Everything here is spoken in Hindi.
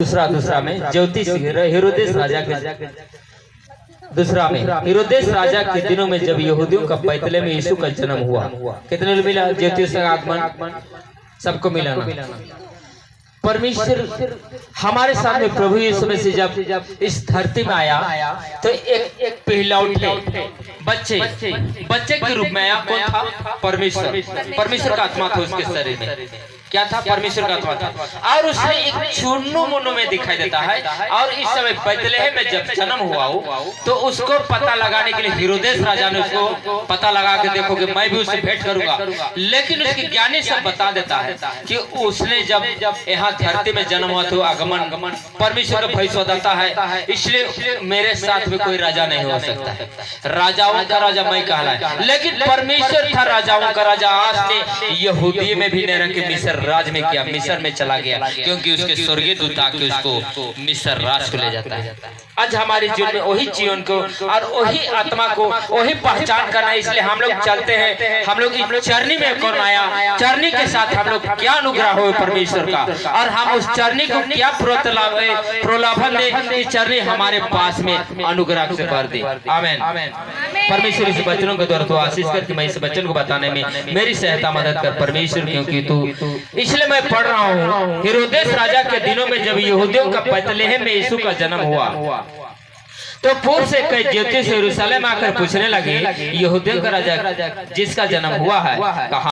दूसरा में ज्योतिष हेरोदेस राजा के दूसरा में हेरोदेस राजा के दिनों में जब यहूदियों का बैतलहम में यीशु का जन्म हुआ। कितने लोग मिला? ज्योतिष का आगमन सबको मिला ना। परमेश्वर हमारे सामने प्रभु यीशु मसीह जब इस धरती में आया तो एक पहलौठे बच्चे के रूप में आया। कौन था? परमेश्वर का आत्मा था उसके शरीर में। क्या था? परमेश्वर का आत्मा था। और उसने एक चुन्नू मुन्नू में दिखाई देता है। और इस समय बैतलहम में जब जन्म हुआ हो तो उसको पता लगाने के लिए हेरोदेस राजा ने उसको पता लगा के देखो कि मैं भी उससे भेंट करूंगा। लेकिन उसके ज्ञानी सब बता देता है कि उसने जब यहाँ धरती में जन्म हुआ तो आगमन परमेश्वर का भविष्य बताता है, इसलिए मेरे साथ में कोई राजा नहीं हो सकता है। राजाओं का राजा मैं कहलाए। लेकिन परमेश्वर था राजाओं का राजा। आज ने यहूदी में भी नहीं रह के मिस्र राज में किया, मिस्र में चला गया, क्योंकि उसके स्वर्गीय दूत आके उसको मिस्र राज को ले जाता है। आज हमारे जीवन में वही जीवन को और वही आत्मा को वही पहचान करना है। इसलिए हम लोग चलते हैं। हम लोग इस चरनी में कौन आया? चरनी के साथ हम लोग क्या अनुग्रह हो परमेश्वर का, और हम उस चरनी को क्या प्रलोभन दे। इस चरनी हमारे पास में अनुग्रह से भर दे। आमीन। परमेश्वर इस वचनों के द्वारा तो आशीष करके मैं इस वचन को बताने में मेरी सहायता मदद कर परमेश्वर, क्योंकि तू। इसलिए मैं पढ़ रहा हूँ हेरोदेस राजा के दिनों में जब यहूदियों का बैतलहम में यीशु का जन्म हुआ तो पूर्व से कई ज्योतिष यरूशलेम आकर पूछने लगे, यहूदियों का राजा जिसका जन्म हुआ है कहाँ?